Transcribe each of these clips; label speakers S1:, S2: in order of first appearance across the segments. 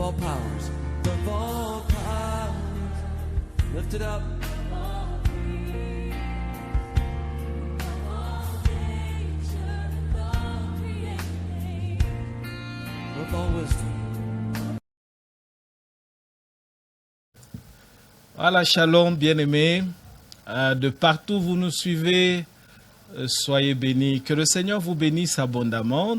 S1: all powers, above all powers, lift it up. Above all wisdom.
S2: Voilà, shalom, bien-aimés. De partout vous nous suivez, soyez bénis. Que le Seigneur vous bénisse abondamment.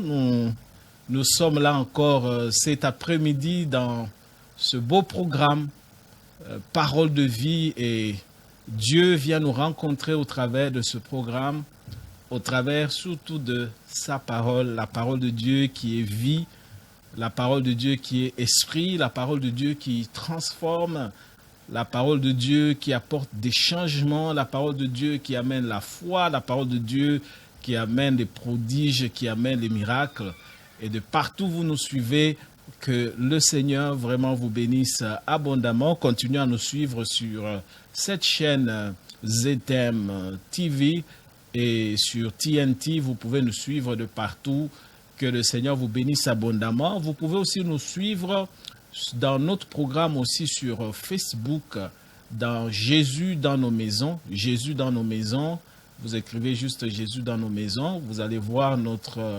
S2: Nous sommes là encore cet après-midi dans ce beau programme, Parole de vie. Et Dieu vient nous rencontrer au travers de ce programme, au travers surtout de sa parole, la parole de Dieu qui est vie, la parole de Dieu qui est esprit, la parole de Dieu qui transforme, la parole de Dieu qui apporte des changements, la parole de Dieu qui amène la foi, la parole de Dieu qui amène les prodiges, qui amène les miracles. Et de partout vous nous suivez, que le Seigneur vraiment vous bénisse abondamment. Continuez à nous suivre sur cette chaîne ZM TV et sur TNT. Vous pouvez nous suivre de partout. Que le Seigneur vous bénisse abondamment. Vous pouvez aussi nous suivre dans notre programme aussi sur Facebook, dans Jésus dans nos maisons. Jésus dans nos maisons. Vous écrivez juste Jésus dans nos maisons. Vous allez voir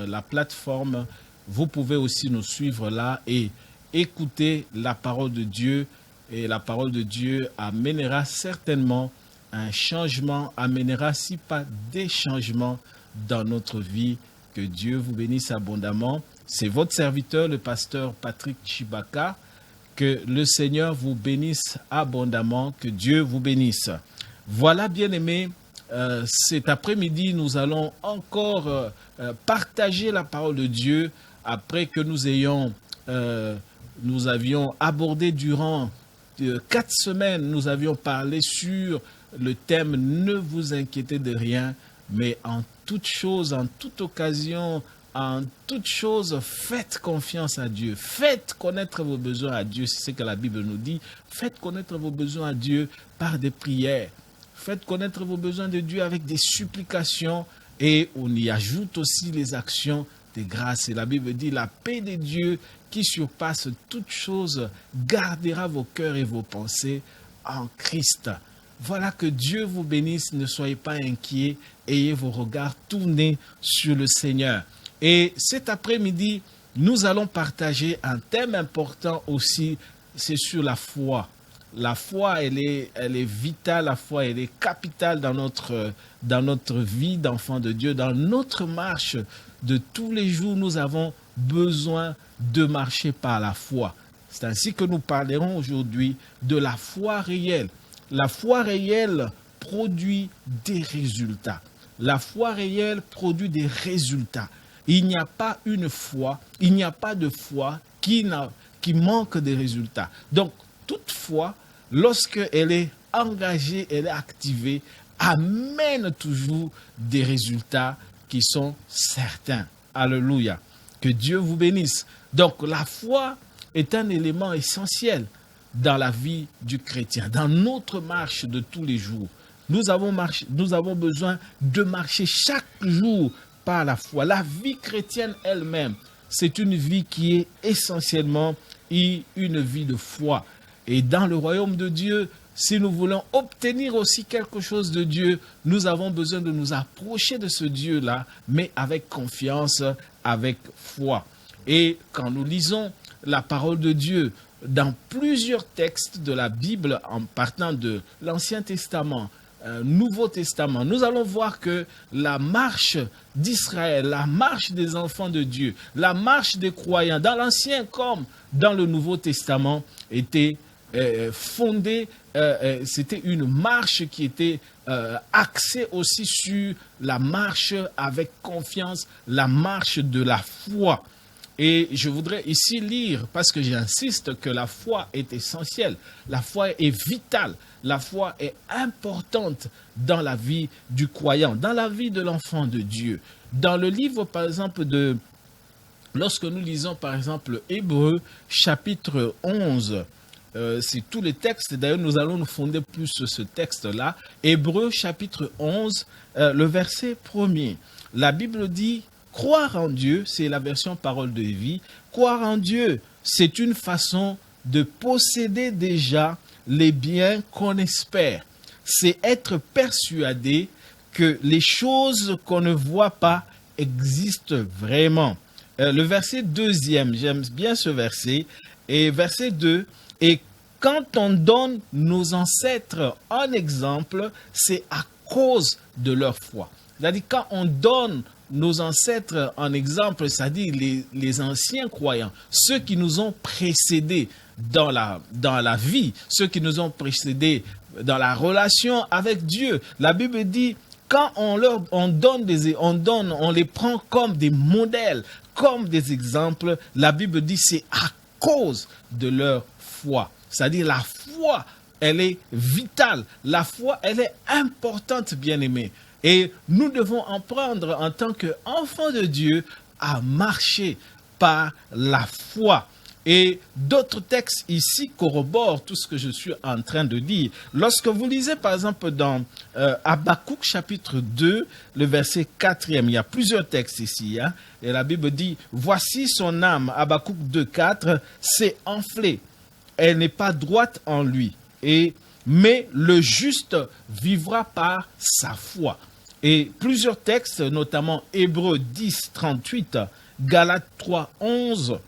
S2: la plateforme. Vous pouvez aussi nous suivre là et écouter la parole de Dieu. Et la parole de Dieu amènera certainement un changement, amènera si pas des changements dans notre vie. Que Dieu vous bénisse abondamment. C'est votre serviteur, le pasteur Patrick Chibaka. Que le Seigneur vous bénisse abondamment. Que Dieu vous bénisse. Voilà, bien-aimés, cet après-midi, nous allons encore partager la parole de Dieu après que nous avions abordé durant 4 semaines, nous avions parlé sur le thème « Ne vous inquiétez de rien, mais en toute chose, en toute occasion, en toute chose, faites confiance à Dieu. Faites connaître vos besoins à Dieu. » C'est ce que la Bible nous dit. Faites connaître vos besoins à Dieu par des prières. Faites connaître vos besoins de Dieu avec des supplications. Et on y ajoute aussi les actions de grâce. Et la Bible dit, la paix de Dieu qui surpasse toute chose gardera vos cœurs et vos pensées en Christ. Voilà, que Dieu vous bénisse. Ne soyez pas inquiets. Ayez vos regards tournés sur le Seigneur. Et cet après-midi, nous allons partager un thème important aussi, c'est sur la foi. La foi, elle est vitale, la foi, elle est capitale dans notre vie d'enfant de Dieu, dans notre marche de tous les jours. Nous avons besoin de marcher par la foi. C'est ainsi que nous parlerons aujourd'hui de la foi réelle. La foi réelle produit des résultats. La foi réelle produit des résultats. Il n'y a pas une foi, il n'y a pas de foi qui manque de résultats. Donc, toute foi, lorsqu'elle est engagée, elle est activée, amène toujours des résultats qui sont certains. Alléluia. Que Dieu vous bénisse. Donc, la foi est un élément essentiel dans la vie du chrétien, dans notre marche de tous les jours. Nous avons besoin de marcher chaque jour par la foi. La vie chrétienne elle-même, c'est une vie qui est essentiellement une vie de foi. Et dans le royaume de Dieu, si nous voulons obtenir aussi quelque chose de Dieu, nous avons besoin de nous approcher de ce Dieu-là, mais avec confiance, avec foi. Et quand nous lisons la parole de Dieu dans plusieurs textes de la Bible, en partant de l'Ancien Testament, Nouveau Testament, nous allons voir que la marche d'Israël, la marche des enfants de Dieu, la marche des croyants, dans l'Ancien comme dans le Nouveau Testament, était fondée, c'était une marche qui était axée aussi sur la marche avec confiance, la marche de la foi. Et je voudrais ici lire, parce que j'insiste que la foi est essentielle, la foi est vitale, la foi est importante dans la vie du croyant, dans la vie de l'enfant de Dieu. Dans le livre, par exemple, lorsque nous lisons, par exemple, Hébreux, chapitre 11, c'est tous les textes, d'ailleurs nous allons nous fonder plus sur ce texte-là. Hébreux, chapitre 11, le verset 1er. La Bible dit: Croire en Dieu, c'est la version parole de vie. Croire en Dieu, c'est une façon de posséder déjà les biens qu'on espère. C'est être persuadé que les choses qu'on ne voit pas existent vraiment. Le verset 2e, j'aime bien ce verset, et verset 2, et quand on donne nos ancêtres un exemple, c'est à cause de leur foi. C'est-à-dire quand on donne nos ancêtres en exemple, c'est-à-dire les anciens croyants, ceux qui nous ont précédés dans la vie, ceux qui nous ont précédés dans la relation avec Dieu. La Bible dit, quand on les prend comme des modèles, comme des exemples, la Bible dit c'est à cause de leur foi. C'est-à-dire la foi, elle est vitale. La foi, elle est importante, bien-aimés. Et nous devons en prendre en tant qu'enfants de Dieu à marcher par la foi. Et d'autres textes ici corroborent tout ce que je suis en train de dire. Lorsque vous lisez par exemple dans Habakkuk chapitre 2, le verset 4e, il y a plusieurs textes ici, hein, et la Bible dit, voici son âme, Habakkuk 2, 4, s'est enflée, elle n'est pas droite en lui, mais le juste vivra par sa foi. Et plusieurs textes, notamment Hébreux 10, 38, Galates 3, 11,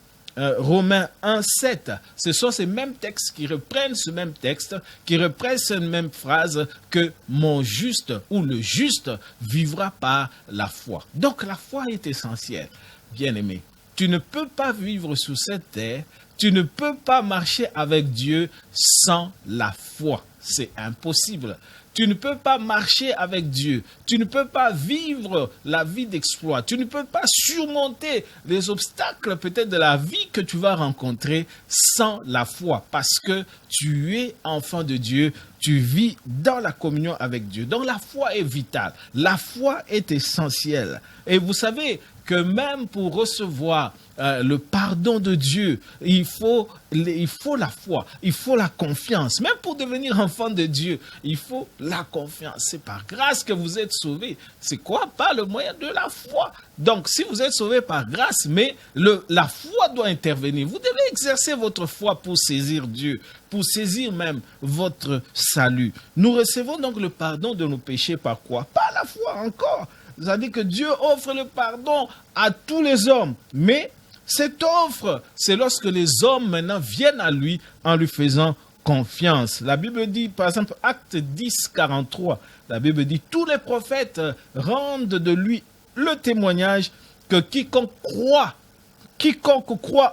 S2: Romains 1, 7, ce sont ces mêmes textes qui reprennent ce même texte, qui reprennent cette même phrase que mon juste ou le juste vivra par la foi. Donc la foi est essentielle, bien-aimé. Tu ne peux pas vivre sur cette terre, tu ne peux pas marcher avec Dieu sans la foi. C'est impossible. Tu ne peux pas marcher avec Dieu. Tu ne peux pas vivre la vie d'exploit. Tu ne peux pas surmonter les obstacles peut-être de la vie que tu vas rencontrer sans la foi. Parce que tu es enfant de Dieu. Tu vis dans la communion avec Dieu. Donc la foi est vitale. La foi est essentielle. Et vous savez que même pour recevoir le pardon de Dieu, il faut la foi, il faut la confiance. Même pour devenir enfant de Dieu, il faut la confiance. C'est par grâce que vous êtes sauvés. C'est quoi? Par le moyen de la foi. Donc, si vous êtes sauvés par grâce, mais la foi doit intervenir. Vous devez exercer votre foi pour saisir Dieu, pour saisir même votre salut. Nous recevons donc le pardon de nos péchés par quoi? Par la foi encore. C'est-à-dire que Dieu offre le pardon à tous les hommes. Mais cette offre, c'est lorsque les hommes maintenant viennent à lui en lui faisant confiance. La Bible dit, par exemple, Acte 10, 43, la Bible dit, tous les prophètes rendent de lui le témoignage que quiconque croit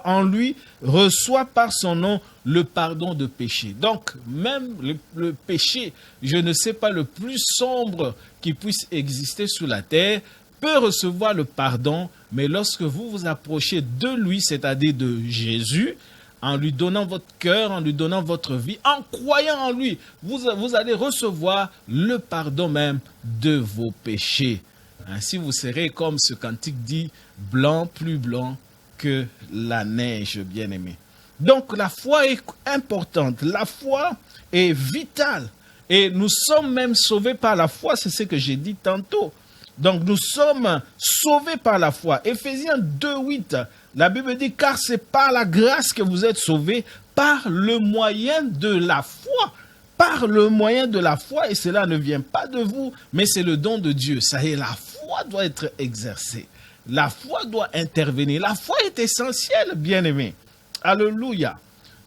S2: en lui reçoit par son nom le pardon de péché. Donc, même le péché, je ne sais pas, le plus sombre qui puisse exister sur la terre, peut recevoir le pardon, mais lorsque vous vous approchez de lui, c'est-à-dire de Jésus, en lui donnant votre cœur, en lui donnant votre vie, en croyant en lui, vous allez recevoir le pardon même de vos péchés. Ainsi, vous serez, comme ce cantique dit, blanc, plus blanc que la neige, bien-aimé. Donc, la foi est importante. La foi est vitale. Et nous sommes même sauvés par la foi, c'est ce que j'ai dit tantôt. Donc, nous sommes sauvés par la foi. Éphésiens 2, 8, la Bible dit, car c'est par la grâce que vous êtes sauvés, par le moyen de la foi. Par le moyen de la foi, et cela ne vient pas de vous, mais c'est le don de Dieu. Ça y est, la foi doit être exercée. La foi doit intervenir. La foi est essentielle, bien-aimés. Alléluia.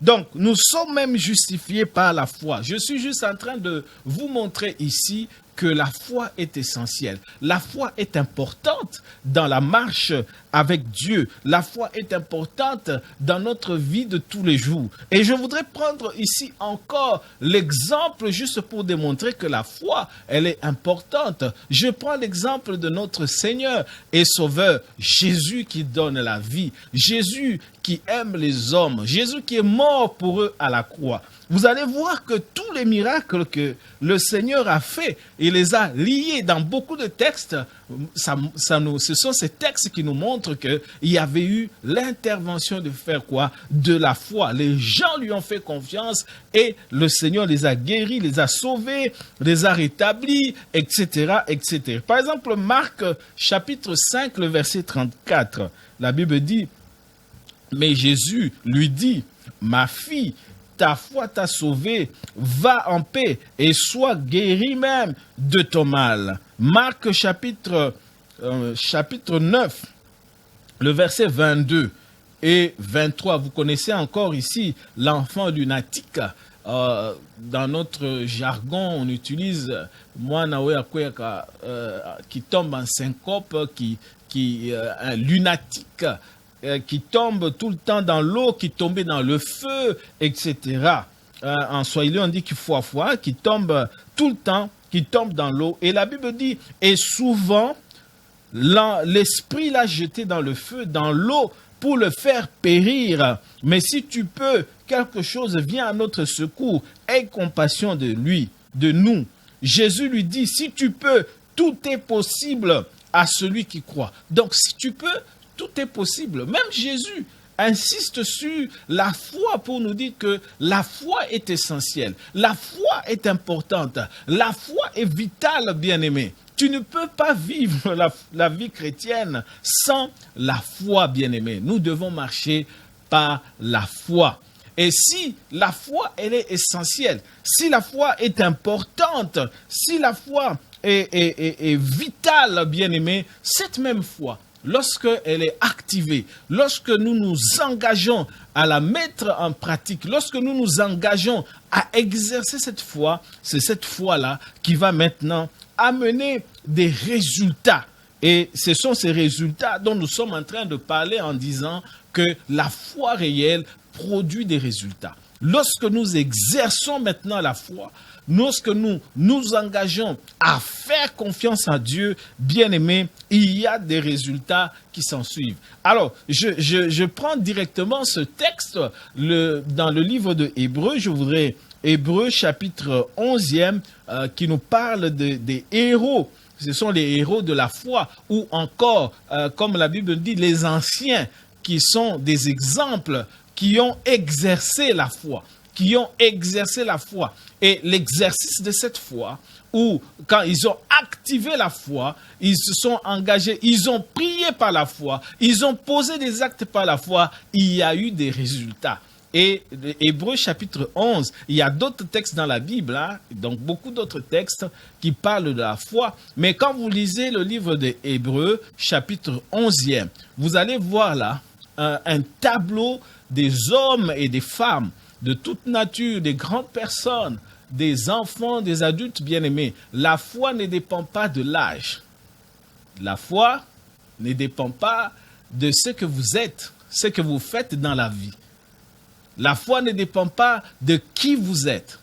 S2: Donc, nous sommes même justifiés par la foi. Je suis juste en train de vous montrer ici que la foi est essentielle. La foi est importante dans la marche avec Dieu. La foi est importante dans notre vie de tous les jours. Et je voudrais prendre ici encore l'exemple juste pour démontrer que la foi, elle est importante. Je prends l'exemple de notre Seigneur et Sauveur, Jésus qui donne la vie. Jésus qui aime les hommes. Jésus qui est mort pour eux à la croix. vous allez voir que tous les miracles que le Seigneur a fait, il les a liés dans beaucoup de textes. Ce sont ces textes qui nous montrent qu'il y avait eu l'intervention de faire quoi? De la foi. Les gens lui ont fait confiance et le Seigneur les a guéris, les a sauvés, les a rétablis, etc., etc. Par exemple, Marc chapitre 5, le verset 34, la Bible dit, mais Jésus lui dit, ma fille, ta foi t'a sauvée, va en paix et sois guérie même de ton mal. Marc chapitre 9, le verset 22 et 23. Vous connaissez encore ici l'enfant lunatique. Dans notre jargon, on utilise qui tombe en syncope, un lunatique. Qui tombe tout le temps dans l'eau, qui tombait dans le feu, etc. En swahili, on dit qu'il faut qui tombe tout le temps, qui tombe dans l'eau. Et la Bible dit, et souvent, l'esprit l'a jeté dans le feu, dans l'eau, pour le faire périr. Mais si tu peux, quelque chose vient à notre secours, aie compassion de lui, de nous. Jésus lui dit, si tu peux, tout est possible à celui qui croit. Donc, si tu peux, tout est possible. Même Jésus insiste sur la foi pour nous dire que la foi est essentielle. La foi est importante. La foi est vitale, bien-aimé. Tu ne peux pas vivre la vie chrétienne sans la foi, bien-aimé. Nous devons marcher par la foi. Et si la foi, elle est essentielle, si la foi est importante, si la foi est vitale, bien-aimé, cette même foi, lorsque elle est activée, lorsque nous nous engageons à la mettre en pratique, lorsque nous nous engageons à exercer cette foi, c'est cette foi-là qui va maintenant amener des résultats. Et ce sont ces résultats dont nous sommes en train de parler en disant que la foi réelle produit des résultats. Lorsque nous exerçons maintenant la foi, lorsque nous nous engageons à faire confiance en Dieu, bien-aimé, il y a des résultats qui s'en suivent. Alors, je prends directement ce texte dans le livre de Hébreux. Je voudrais Hébreux chapitre 11e qui nous parle des héros. Ce sont les héros de la foi ou encore, comme la Bible dit, les anciens qui sont des exemples qui ont exercé la foi. Et l'exercice de cette foi, ou quand ils ont activé la foi, ils se sont engagés, ils ont prié par la foi, ils ont posé des actes par la foi, il y a eu des résultats. Et Hébreux chapitre 11, il y a d'autres textes dans la Bible, donc beaucoup d'autres textes qui parlent de la foi. Mais quand vous lisez le livre de Hébreux chapitre 11e, vous allez voir là un tableau des hommes et des femmes de toute nature, des grandes personnes, des enfants, des adultes bien-aimés. La foi ne dépend pas de l'âge. La foi ne dépend pas de ce que vous êtes, ce que vous faites dans la vie. La foi ne dépend pas de qui vous êtes.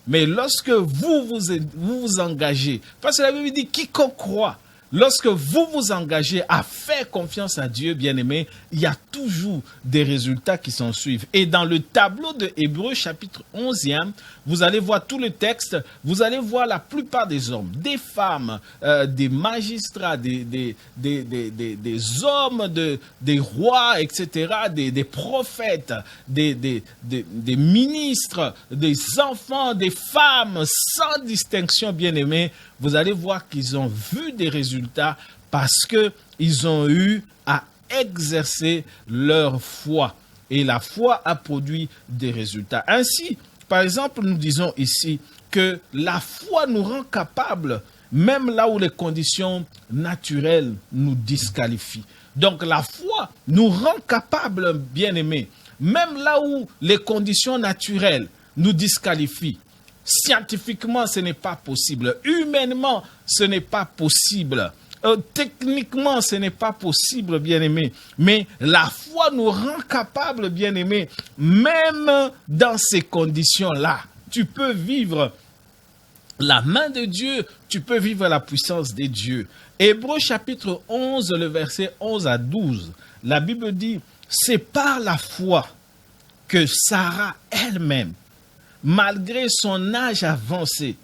S2: Mais lorsque vous vous engagez, parce que la Bible dit quiconque croit, lorsque vous vous engagez à faire confiance à Dieu, bien-aimé, il y a toujours des résultats qui s'en suivent. Et dans le tableau de Hébreux, chapitre 11e, vous allez voir tout le texte, vous allez voir la plupart des hommes, des femmes, des magistrats, des hommes, des rois, etc., des prophètes, des ministres, des enfants, des femmes, sans distinction, bien-aimés. Vous allez voir qu'ils ont vu des résultats parce qu'ils ont eu à exercer leur foi. Et la foi a produit des résultats. Ainsi, par exemple, nous disons ici que la foi nous rend capables, même là où les conditions naturelles nous disqualifient. Donc la foi nous rend capables, bien-aimés, même là où les conditions naturelles nous disqualifient. Scientifiquement, ce n'est pas possible. Humainement, ce n'est pas possible. Techniquement, ce n'est pas possible, bien-aimé. Mais la foi nous rend capables, bien-aimé, même dans ces conditions-là. Tu peux vivre la main de Dieu, tu peux vivre la puissance de Dieu. Hébreux chapitre 11, le verset 11 à 12, la Bible dit, c'est par la foi que Sarah elle-même, malgré son âge avancé,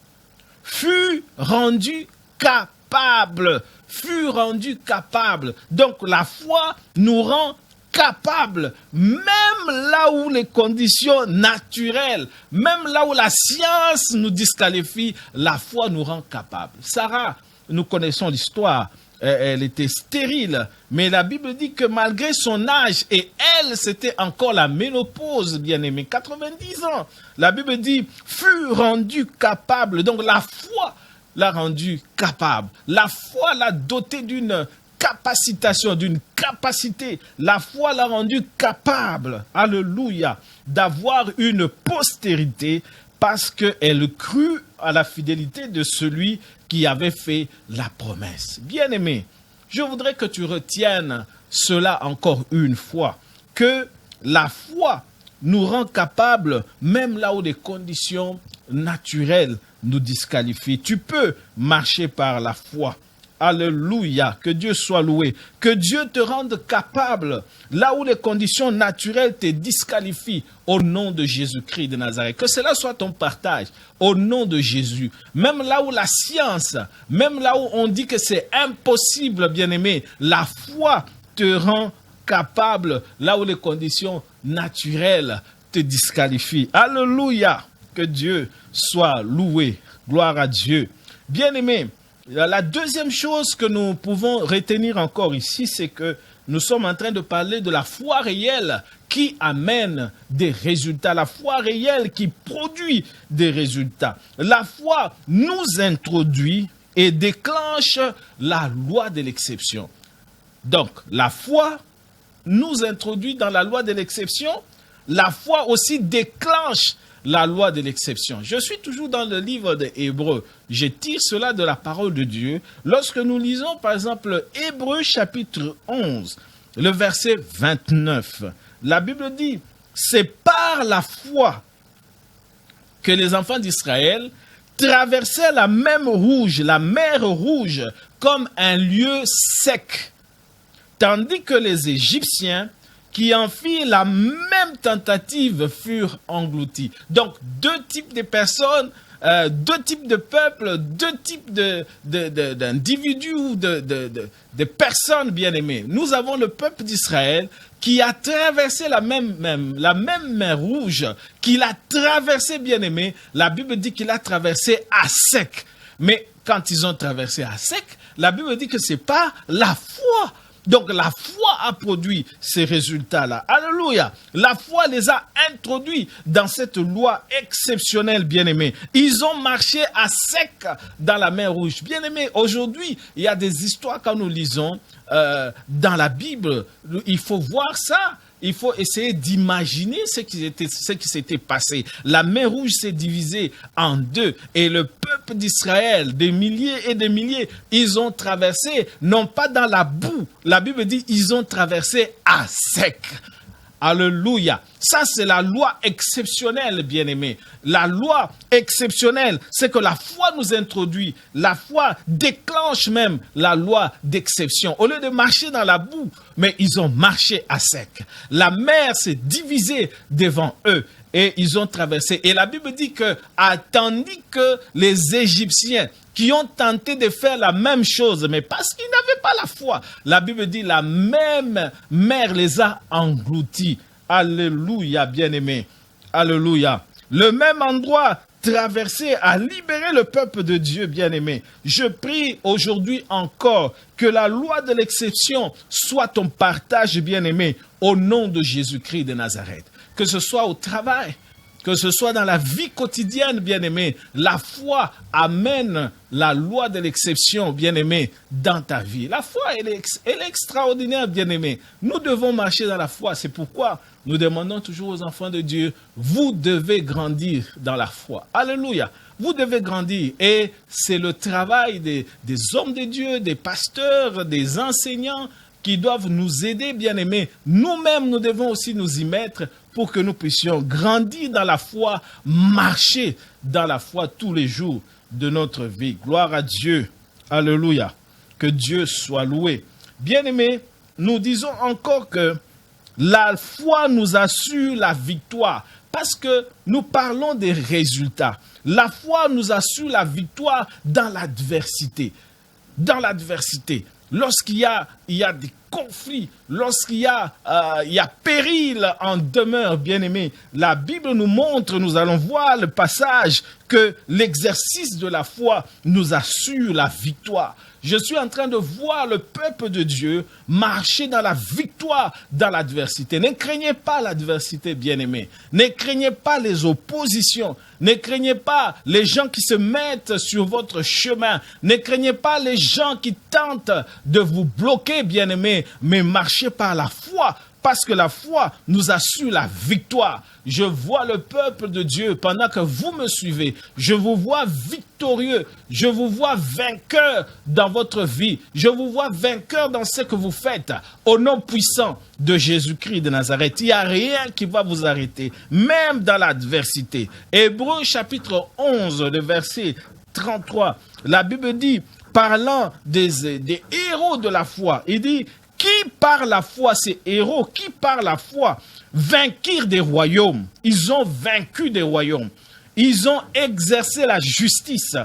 S2: fut rendu capable. Fut rendu capable. Donc la foi nous rend capable, même là où les conditions naturelles, même là où la science nous disqualifie, la foi nous rend capable. Sarah, nous connaissons l'histoire, elle était stérile, mais la Bible dit que malgré son âge, et elle, c'était encore la ménopause, bien-aimé, 90 ans, la Bible dit, fut rendue capable. Donc la foi l'a rendue capable. La foi l'a dotée d'une capacitation, d'une capacité. La foi l'a rendu capable, alléluia, d'avoir une postérité parce qu'elle crut à la fidélité de celui qui avait fait la promesse. Bien-aimé, je voudrais que tu retiennes cela encore une fois, que la foi nous rend capables même là où les conditions naturelles nous disqualifient. Tu peux marcher par la foi. Alléluia, que Dieu soit loué, que Dieu te rende capable là où les conditions naturelles te disqualifient au nom de Jésus-Christ de Nazareth. Que cela soit ton partage au nom de Jésus. Même là où la science, même là où on dit que c'est impossible, bien-aimé, la foi te rend capable là où les conditions naturelles te disqualifient. Alléluia, que Dieu soit loué. Gloire à Dieu. Bien-aimé, la deuxième chose que nous pouvons retenir encore ici, c'est que nous sommes en train de parler de la foi réelle qui amène des résultats, la foi réelle qui produit des résultats. La foi nous introduit et déclenche la loi de l'exception. Donc, la foi nous introduit dans la loi de l'exception, la foi aussi déclenche la loi de l'exception. Je suis toujours dans le livre des Hébreux. Je tire cela de la parole de Dieu. Lorsque nous lisons, par exemple, Hébreux chapitre 11, le verset 29, la Bible dit, c'est par la foi que les enfants d'Israël traversaient la mer rouge, comme un lieu sec, tandis que les Égyptiens qui en firent la même tentative furent engloutis. Donc, deux types de personnes, deux types de peuples, deux types d'individus ou de personnes bien-aimées. Nous avons le peuple d'Israël qui a traversé la même mer rouge, qu'il a traversé, bien-aimé. La Bible dit qu'il a traversé à sec. Mais quand ils ont traversé à sec, la Bible dit que ce n'est pas la foi. Donc la foi a produit ces résultats-là. Alléluia. La foi les a introduits dans cette loi exceptionnelle, bien-aimés. Ils ont marché à sec dans la mer Rouge. Bien-aimés, aujourd'hui, il y a des histoires quand nous lisons dans la Bible. Il faut voir ça. Il faut essayer d'imaginer ce qui s'était passé. La mer Rouge s'est divisée en deux et le peuple d'Israël, des milliers et des milliers, ils ont traversé, non pas dans la boue. La Bible dit ils ont traversé à sec. Alléluia. Ça, c'est la loi exceptionnelle, bien-aimés. La loi exceptionnelle, c'est que la foi nous introduit. La foi déclenche même la loi d'exception. Au lieu de marcher dans la boue, mais ils ont marché à sec. La mer s'est divisée devant eux et ils ont traversé. Et la Bible dit que, tandis que les Égyptiens qui ont tenté de faire la même chose, mais parce qu'ils n'avaient pas la foi, la Bible dit la même mer les a engloutis. Alléluia, bien-aimés. Alléluia. Le même endroit traversé a libéré le peuple de Dieu, bien-aimé. Je prie aujourd'hui encore que la loi de l'exception soit ton partage, bien-aimé, au nom de Jésus-Christ de Nazareth. Que ce soit au travail, que ce soit dans la vie quotidienne, bien-aimé, la foi amène la loi de l'exception, bien-aimé, dans ta vie. La foi, elle est extraordinaire, bien-aimé. Nous devons marcher dans la foi. C'est pourquoi nous demandons toujours aux enfants de Dieu, vous devez grandir dans la foi. Alléluia. Vous devez grandir. Et c'est le travail des hommes de Dieu, des pasteurs, des enseignants qui doivent nous aider, bien-aimés. Nous-mêmes, nous devons aussi nous y mettre pour que nous puissions grandir dans la foi, marcher dans la foi tous les jours de notre vie. Gloire à Dieu. Alléluia. Que Dieu soit loué. Bien-aimés, nous disons encore que la foi nous assure la victoire Parce que nous parlons des résultats. La foi nous assure la victoire dans l'adversité. Dans l'adversité. Lorsqu'il y a des conflits, lorsqu'il y a péril en demeure, bien-aimés, la Bible nous montre, nous allons voir le passage, que l'exercice de la foi nous assure la victoire. Je suis en train de voir le peuple de Dieu marcher dans la victoire dans l'adversité. Ne craignez pas l'adversité, bien-aimés. Ne craignez pas les oppositions. Ne craignez pas les gens qui se mettent sur votre chemin. Ne craignez pas les gens qui tentent de vous bloquer, bien-aimés, mais marchez par la foi. Parce que la foi nous assure la victoire. Je vois le peuple de Dieu pendant que vous me suivez. Je vous vois victorieux. Je vous vois vainqueur dans votre vie. Je vous vois vainqueur dans ce que vous faites. Au nom puissant de Jésus-Christ de Nazareth, il n'y a rien qui va vous arrêter, même dans l'adversité. Hébreux chapitre 11, le verset 33, la Bible dit, parlant des héros de la foi, il dit, qui par la foi, ces héros, qui par la foi vainquirent des royaumes. Ils ont vaincu des royaumes. Ils ont exercé la justice.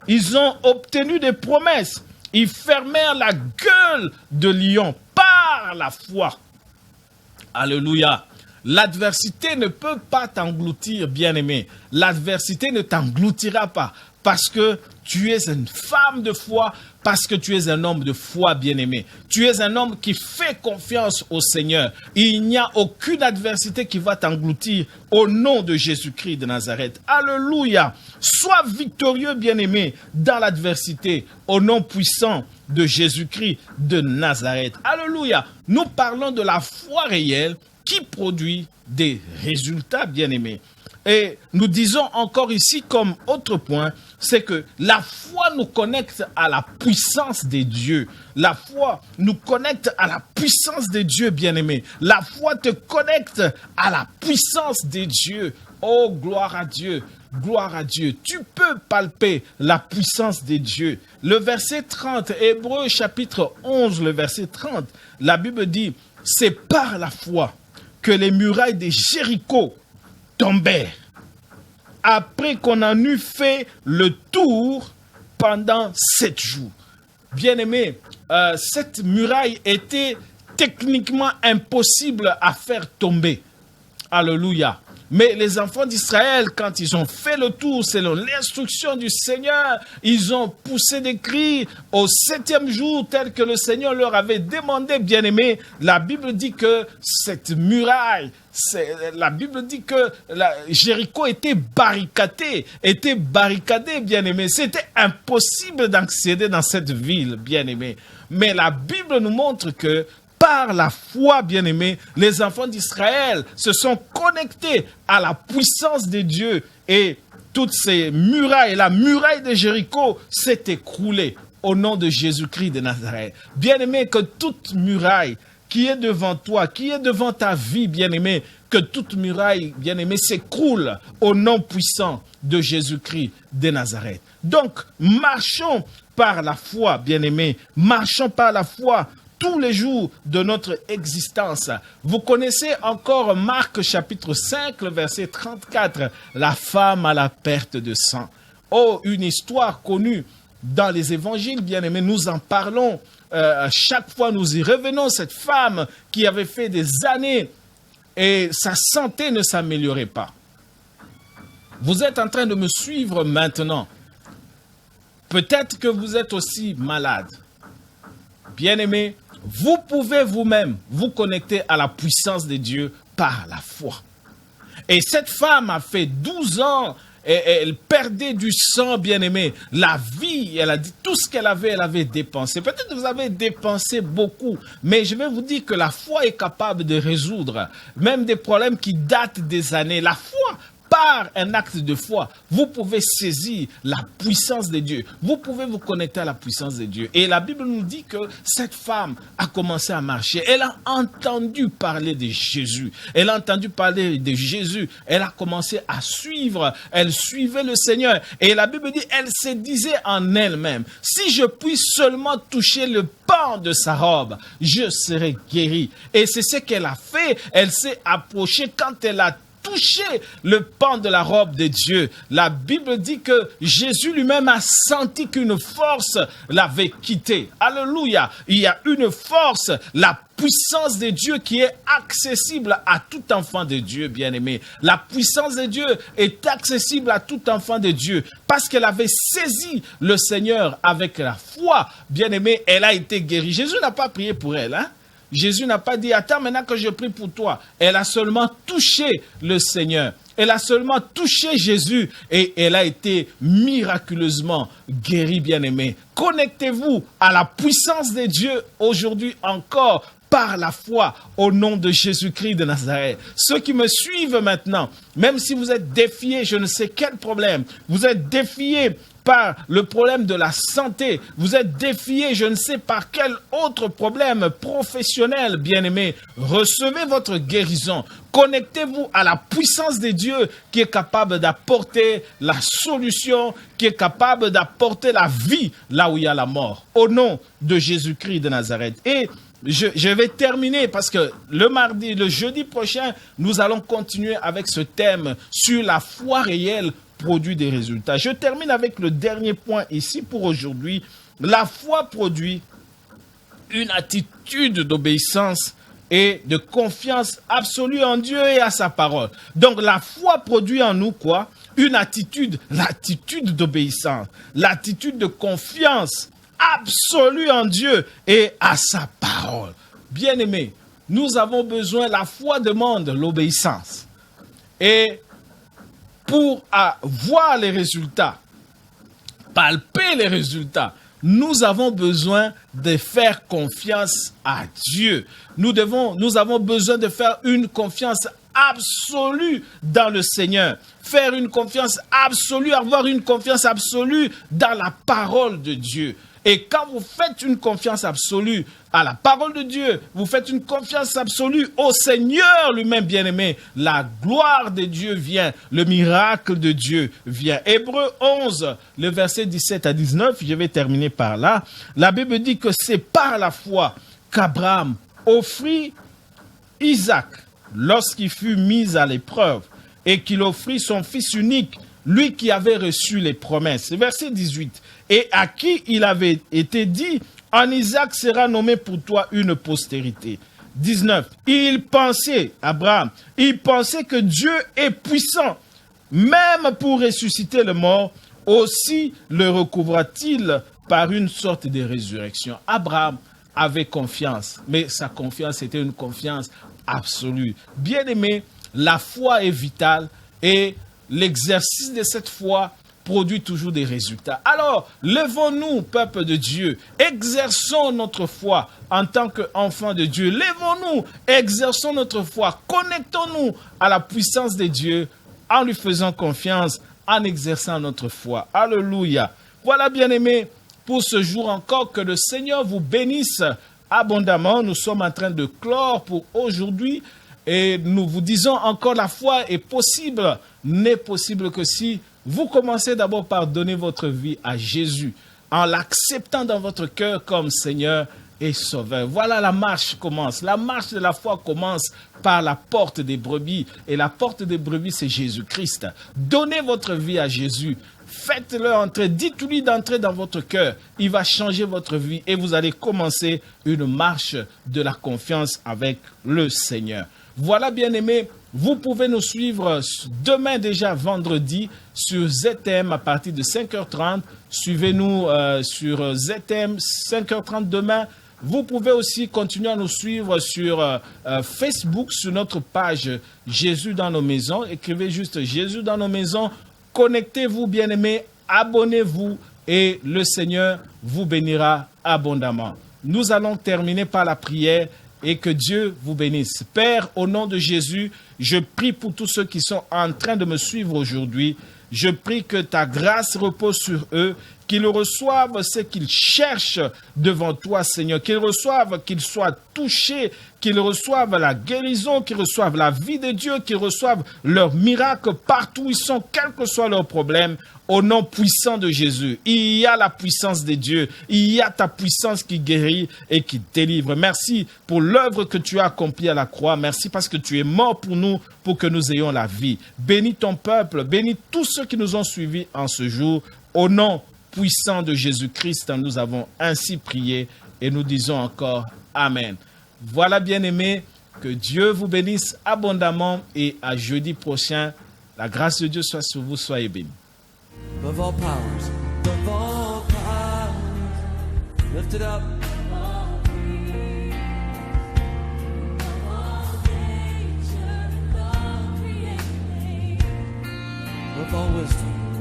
S2: Ils ont obtenu des promesses. Ils fermèrent la gueule de lion par la foi. Alléluia. L'adversité ne peut pas t'engloutir, bien-aimé. L'adversité ne t'engloutira pas parce que tu es une femme de foi, parce que tu es un homme de foi, bien-aimé. Tu es un homme qui fait confiance au Seigneur. Il n'y a aucune adversité qui va t'engloutir au nom de Jésus-Christ de Nazareth. Alléluia. Sois victorieux, bien-aimé, dans l'adversité, au nom puissant de Jésus-Christ de Nazareth. Alléluia. Nous parlons de la foi réelle qui produit des résultats, bien-aimés. Et nous disons encore ici comme autre point, c'est que la foi nous connecte à la puissance des dieux. La foi nous connecte à la puissance des dieux, bien-aimés. La foi te connecte à la puissance des dieux. Oh, gloire à Dieu. Gloire à Dieu. Tu peux palper la puissance des dieux. Le verset 30, Hébreux chapitre 11, le verset 30, la Bible dit, c'est par la foi que les murailles de Jéricho tombèrent, après qu'on en eut fait le tour pendant 7 jours. Bien-aimé, cette muraille était techniquement impossible à faire tomber. Alléluia. Mais les enfants d'Israël, quand ils ont fait le tour, selon l'instruction du Seigneur, ils ont poussé des cris au 7e jour, tel que le Seigneur leur avait demandé, bien-aimé. La Bible dit que cette muraille, la Bible dit que Jéricho était barricadé, bien-aimé. C'était impossible d'accéder dans cette ville, bien-aimé. Mais la Bible nous montre que par la foi, bien-aimés, les enfants d'Israël se sont connectés à la puissance de Dieu et toutes ces murailles, la muraille de Jéricho s'est écroulée au nom de Jésus-Christ de Nazareth. Bien-aimé, que toute muraille qui est devant toi, qui est devant ta vie, bien-aimé, que toute muraille, bien-aimé, s'écroule au nom puissant de Jésus-Christ de Nazareth. Donc, marchons par la foi, bien-aimé, marchons par la foi tous les jours de notre existence. Vous connaissez encore Marc chapitre 5, le verset 34, la femme à la perte de sang. Oh, une histoire connue dans les évangiles, bien-aimés, nous en parlons. Chaque fois nous y revenons, cette femme qui avait fait des années et sa santé ne s'améliorait pas. Vous êtes en train de me suivre maintenant. Peut-être que vous êtes aussi malade. Bien-aimés, vous pouvez vous-même vous connecter à la puissance de Dieu par la foi. Et cette femme a fait 12 ans et elle perdait du sang, bien-aimé. La vie, elle a dit tout ce qu'elle avait dépensé. Peut-être que vous avez dépensé beaucoup, mais je vais vous dire que la foi est capable de résoudre même des problèmes qui datent des années. La foi, par un acte de foi, vous pouvez saisir la puissance de Dieu. Vous pouvez vous connecter à la puissance de Dieu. Et la Bible nous dit que cette femme a commencé à marcher. Elle a entendu parler de Jésus. Elle a entendu parler de Jésus. Elle a commencé à suivre. Elle suivait le Seigneur. Et la Bible dit, elle se disait en elle-même, si je puis seulement toucher le pan de sa robe, je serai guérie. Et c'est ce qu'elle a fait. Elle s'est approchée quand elle a touché le pan de la robe de Dieu. La Bible dit que Jésus lui-même a senti qu'une force l'avait quitté. Alléluia. Il y a une force, la puissance de Dieu qui est accessible à tout enfant de Dieu, bien-aimé. La puissance de Dieu est accessible à tout enfant de Dieu parce qu'elle avait saisi le Seigneur avec la foi. Bien-aimé, elle a été guérie. Jésus n'a pas prié pour elle, hein? Jésus n'a pas dit, attends maintenant que je prie pour toi. Elle a seulement touché le Seigneur. Elle a seulement touché Jésus et elle a été miraculeusement guérie, bien-aimée. Connectez-vous à la puissance de Dieu aujourd'hui encore par la foi au nom de Jésus-Christ de Nazareth. Ceux qui me suivent maintenant, même si vous êtes défiés, je ne sais quel problème, vous êtes défiés par le problème de la santé, vous êtes défiés, je ne sais par quel autre problème professionnel, bien-aimé, recevez votre guérison. Connectez-vous à la puissance de Dieu qui est capable d'apporter la solution, qui est capable d'apporter la vie là où il y a la mort. Au nom de Jésus-Christ de Nazareth. Et je vais terminer parce que le jeudi prochain, nous allons continuer avec ce thème sur la foi réelle produit des résultats. Je termine avec le dernier point ici pour aujourd'hui. La foi produit une attitude d'obéissance et de confiance absolue en Dieu et à sa parole. Donc la foi produit en nous quoi? Une attitude, l'attitude d'obéissance, l'attitude de confiance absolue en Dieu et à sa parole. Bien-aimés, nous avons besoin, la foi demande l'obéissance. Et pour voir les résultats, palper les résultats, nous avons besoin de faire confiance à Dieu. Nous avons besoin de faire une confiance absolue dans le Seigneur. Faire une confiance absolue, avoir une confiance absolue dans la parole de Dieu. Et quand vous faites une confiance absolue à la parole de Dieu, vous faites une confiance absolue au Seigneur lui-même, bien-aimé, la gloire de Dieu vient, le miracle de Dieu vient. Hébreux 11, le verset 17 à 19, je vais terminer par là. La Bible dit que c'est par la foi qu'Abraham offrit Isaac lorsqu'il fut mis à l'épreuve et qu'il offrit son fils unique, lui qui avait reçu les promesses. Verset 18. Et à qui il avait été dit, en Isaac sera nommé pour toi une postérité. 19. Abraham pensait que Dieu est puissant, même pour ressusciter le mort, aussi le recouvra-t-il par une sorte de résurrection. Abraham avait confiance, mais sa confiance était une confiance absolue. Bien-aimé, la foi est vitale et l'exercice de cette foi produit toujours des résultats. Alors, levons-nous, peuple de Dieu, exerçons notre foi en tant qu'enfants de Dieu. Levons-nous, exerçons notre foi, connectons-nous à la puissance de Dieu en lui faisant confiance, en exerçant notre foi. Alléluia. Voilà, bien-aimés, pour ce jour encore, que le Seigneur vous bénisse abondamment. Nous sommes en train de clore pour aujourd'hui et nous vous disons encore, la foi est possible, n'est possible que si vous commencez d'abord par donner votre vie à Jésus, en l'acceptant dans votre cœur comme Seigneur et Sauveur. Voilà, la marche commence. La marche de la foi commence par la porte des brebis. Et la porte des brebis, c'est Jésus-Christ. Donnez votre vie à Jésus. Faites-le entrer, dites-lui d'entrer dans votre cœur. Il va changer votre vie et vous allez commencer une marche de la confiance avec le Seigneur. Voilà, bien-aimés, vous pouvez nous suivre demain déjà vendredi sur ZTM à partir de 5h30. Suivez-nous sur ZTM 5h30 demain. Vous pouvez aussi continuer à nous suivre sur Facebook, sur notre page Jésus dans nos maisons. Écrivez juste Jésus dans nos maisons. Connectez-vous, bien-aimés, abonnez-vous et le Seigneur vous bénira abondamment. Nous allons terminer par la prière et que Dieu vous bénisse. Père, au nom de Jésus, je prie pour tous ceux qui sont en train de me suivre aujourd'hui. Je prie que ta grâce repose sur eux, qu'ils reçoivent ce qu'ils cherchent devant toi, Seigneur, qu'ils reçoivent, qu'ils soient touchés, qu'ils reçoivent la guérison, qu'ils reçoivent la vie de Dieu, qu'ils reçoivent leur miracle partout où ils sont, quel que soit leur problème. Au nom puissant de Jésus, il y a la puissance de Dieu. Il y a ta puissance qui guérit et qui délivre. Merci pour l'œuvre que tu as accomplie à la croix. Merci parce que tu es mort pour nous, pour que nous ayons la vie. Bénis ton peuple, bénis tous ceux qui nous ont suivis en ce jour. Au nom puissant de Jésus-Christ, nous avons ainsi prié et nous disons encore Amen. Voilà, bien-aimés, que Dieu vous bénisse abondamment et à jeudi prochain. La grâce de Dieu soit sur vous, soyez bénis.
S1: Above all powers, above all powers, lifted up. Above all wisdom.